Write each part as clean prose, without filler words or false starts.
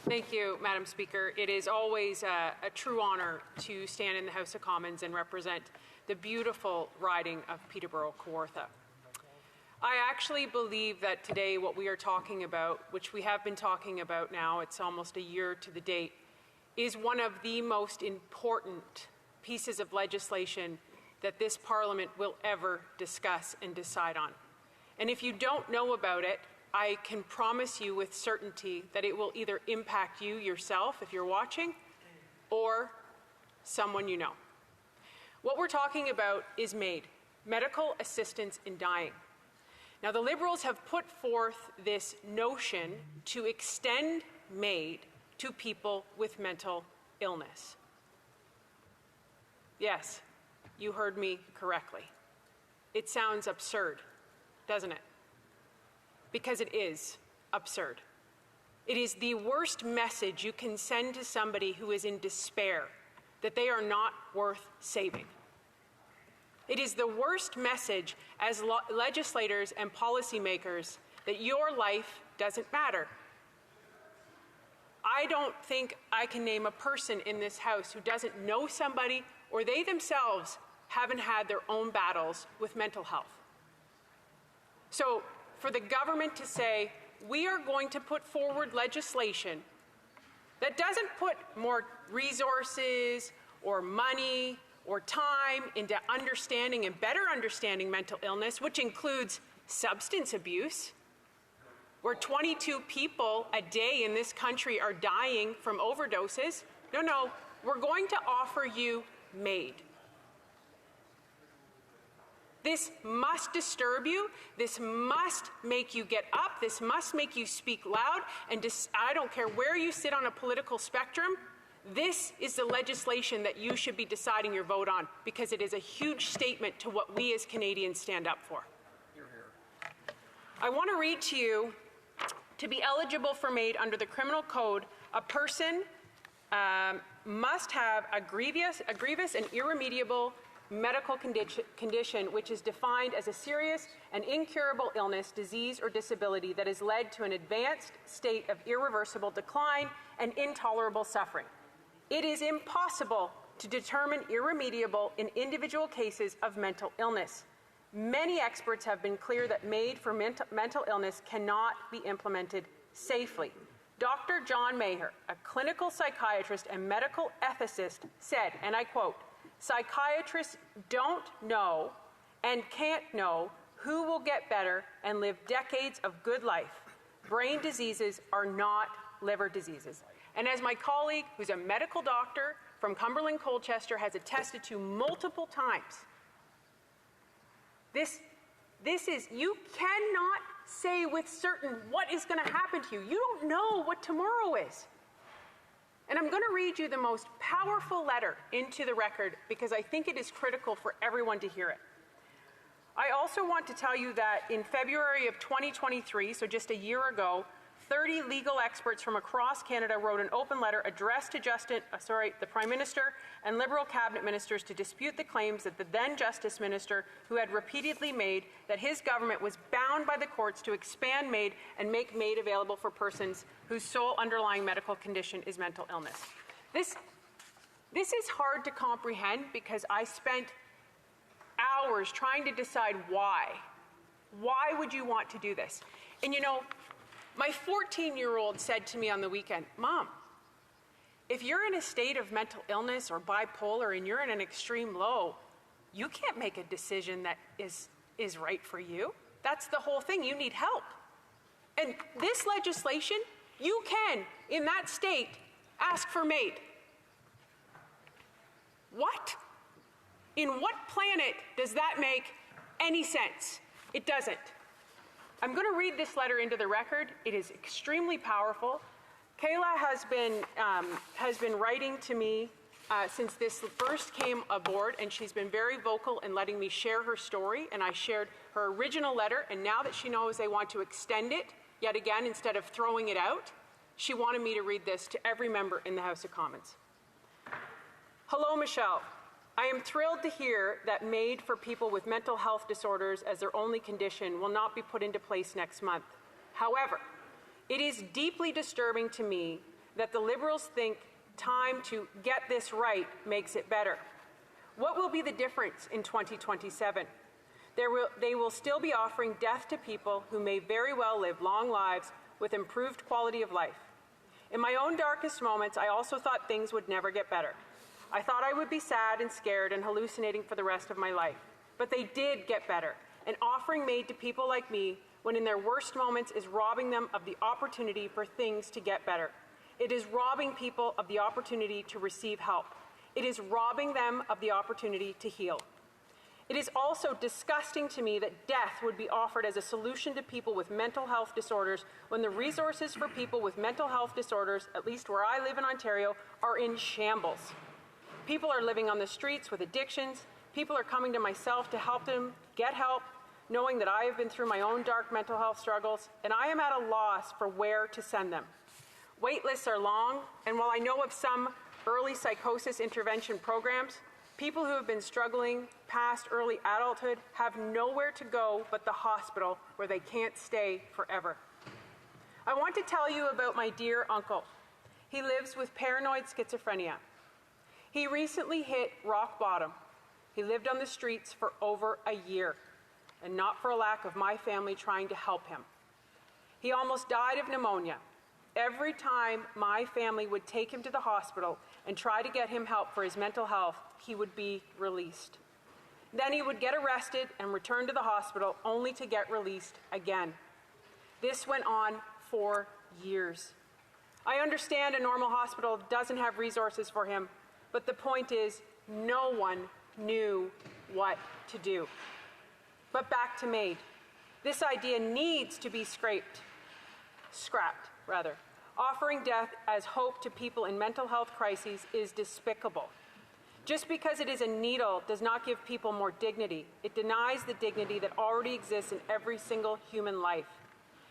Thank you, Madam Speaker. It is always a true honour to stand in the House of Commons and represent the beautiful riding of Peterborough-Kawartha. I actually believe that today what we are talking about, which we have been talking about now, it's almost a year to the date, is one of the most important pieces of legislation that this Parliament will ever discuss and decide on. And if you don't know about it, I can promise you with certainty that it will either impact you yourself if you're watching or someone you know. What we're talking about is MAiD, medical assistance in dying. Now, the Liberals have put forth this notion to extend MAiD to people with mental illness. Yes, you heard me correctly. It sounds absurd, doesn't it? Because it is absurd. It is the worst message you can send to somebody who is in despair, that they are not worth saving. It is the worst message as legislators and policymakers that your life doesn't matter. I don't think I can name a person in this House who doesn't know somebody or they themselves haven't had their own battles with mental health. So for the government to say, we are going to put forward legislation that doesn't put more resources or money or time into understanding and better understanding mental illness, which includes substance abuse, where 22 people a day in this country are dying from overdoses. No, we're going to offer you MAiD. This must disturb you. This must make you get up. This must make you speak loud. And I don't care where you sit on a political spectrum, this is the legislation that you should be deciding your vote on, because it is a huge statement to what we as Canadians stand up for. I want to read to you, to be eligible for MAiD under the Criminal Code, a person must have a grievous and irremediable medical condition which is defined as a serious and incurable illness, disease, or disability that has led to an advanced state of irreversible decline and intolerable suffering. It is impossible to determine irremediable in individual cases of mental illness. Many experts have been clear that MAiD for mental illness cannot be implemented safely. Dr. John Maher, a clinical psychiatrist and medical ethicist, said, and I quote, "Psychiatrists don't know and can't know who will get better and live decades of good life. Brain diseases are not liver diseases." And as my colleague, who's a medical doctor from Cumberland Colchester, has attested to multiple times, this is, you cannot say with certain what is going to happen to you. You don't know what tomorrow is. And I'm going to read you the most powerful letter into the record because I think it is critical for everyone to hear it. I also want to tell you that in February of 2023, so just a year ago, 30 legal experts from across Canada wrote an open letter addressed to the Prime Minister and Liberal cabinet ministers to dispute the claims that the then Justice Minister, who had repeatedly made that his government was bound by the courts to expand MAiD and make MAiD available for persons whose sole underlying medical condition is mental illness. This is hard to comprehend because I spent hours trying to decide why. Why would you want to do this? And you know, my 14-year-old said to me on the weekend, "Mom, if you're in a state of mental illness or bipolar and you're in an extreme low, you can't make a decision that is right for you. That's the whole thing. You need help. And this legislation, you can, in that state, ask for MAiD." What? In what planet does that make any sense? It doesn't. I'm going to read this letter into the record. It is extremely powerful. Kayla has been writing to me since this first came aboard, and she's been very vocal in letting me share her story, and I shared her original letter, and now that she knows they want to extend it, yet again, instead of throwing it out, she wanted me to read this to every member in the House of Commons. "Hello, Michelle. I am thrilled to hear that MAiD for people with mental health disorders as their only condition will not be put into place next month. However, it is deeply disturbing to me that the Liberals think time to get this right makes it better. What will be the difference in 2027? They will still be offering death to people who may very well live long lives with improved quality of life. In my own darkest moments, I also thought things would never get better. I thought I would be sad and scared and hallucinating for the rest of my life. But they did get better, and offering MAiD to people like me when in their worst moments is robbing them of the opportunity for things to get better. It is robbing people of the opportunity to receive help. It is robbing them of the opportunity to heal. It is also disgusting to me that death would be offered as a solution to people with mental health disorders when the resources for people with mental health disorders, at least where I live in Ontario, are in shambles. People are living on the streets with addictions. People are coming to myself to help them get help, knowing that I have been through my own dark mental health struggles, and I am at a loss for where to send them. Wait lists are long, and while I know of some early psychosis intervention programs, people who have been struggling past early adulthood have nowhere to go but the hospital, where they can't stay forever. I want to tell you about my dear uncle. He lives with paranoid schizophrenia. He recently hit rock bottom. He lived on the streets for over a year, and not for a lack of my family trying to help him. He almost died of pneumonia. Every time my family would take him to the hospital and try to get him help for his mental health, he would be released. Then he would get arrested and return to the hospital only to get released again. This went on for years. I understand a normal hospital doesn't have resources for him, but the point is, no one knew what to do. But back to MAiD. This idea needs to be scrapped. Offering death as hope to people in mental health crises is despicable. Just because it is a needle does not give people more dignity. It denies the dignity that already exists in every single human life.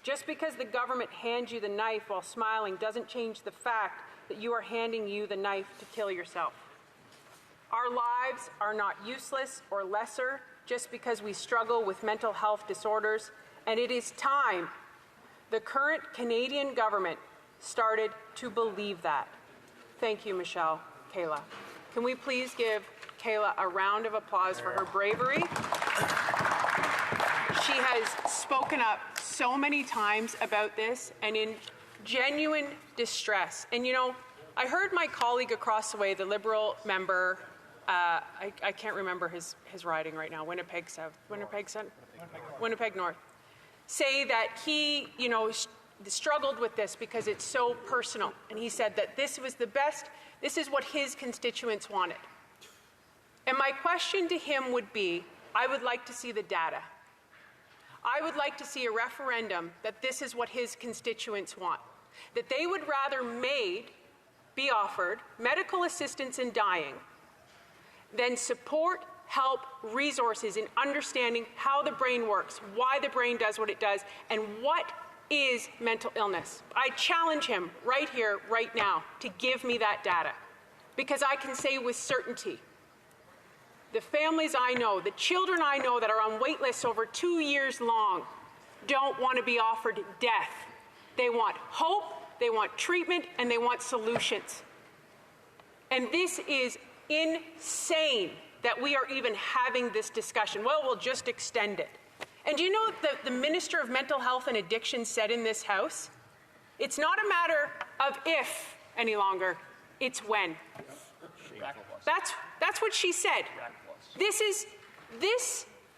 Just because the government hands you the knife while smiling doesn't change the fact that you are handing you the knife to kill yourself. Our lives are not useless or lesser just because we struggle with mental health disorders, and it is time the current Canadian government started to believe that. Thank you, Michelle. Kayla. Can we please give Kayla a round of applause for her bravery? She has spoken up so many times about this and in genuine distress. And you know, I heard my colleague across the way, the Liberal member, I can't remember his riding right now, Winnipeg South, Winnipeg North, say that he, struggled with this because it's so personal. And he said that this was the best, this is what his constituents wanted. And my question to him would be, I would like to see the data. I would like to see a referendum that this is what his constituents want. That they would rather MAiD be offered medical assistance in dying than support, help, resources in understanding how the brain works, why the brain does what it does, and what is mental illness. I challenge him right here, right now, to give me that data. Because I can say with certainty, the families I know, the children I know that are on wait lists over 2 years long don't want to be offered death. They want hope, they want treatment, and they want solutions. And this is insane that we are even having this discussion. Well, we'll just extend it. And do you know what the Minister of Mental Health and Addiction said in this House? It's not a matter of if any longer, it's when. That's what she said. This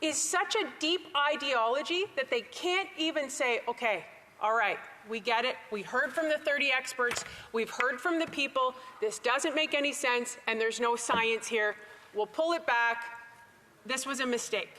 is such a deep ideology that they can't even say, okay, all right, we get it. We heard from the 30 experts. We've heard from the people. This doesn't make any sense, and there's no science here. We'll pull it back. This was a mistake.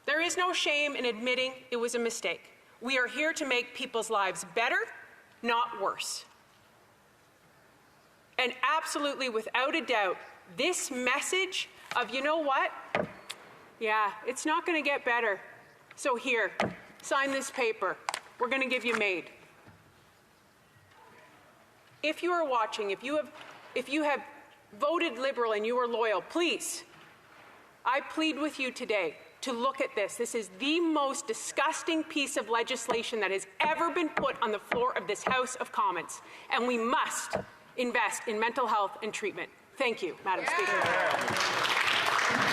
There is no shame in admitting it was a mistake. We are here to make people's lives better, not worse. And absolutely, without a doubt, this message of, you know what? Yeah, it's not going to get better. So here, sign this paper. We're going to give you MAiD. If you are watching, if you have voted Liberal and you are loyal, please, I plead with you today to look at this. This is the most disgusting piece of legislation that has ever been put on the floor of this House of Commons, and we must invest in mental health and treatment. Thank you, Madam Speaker.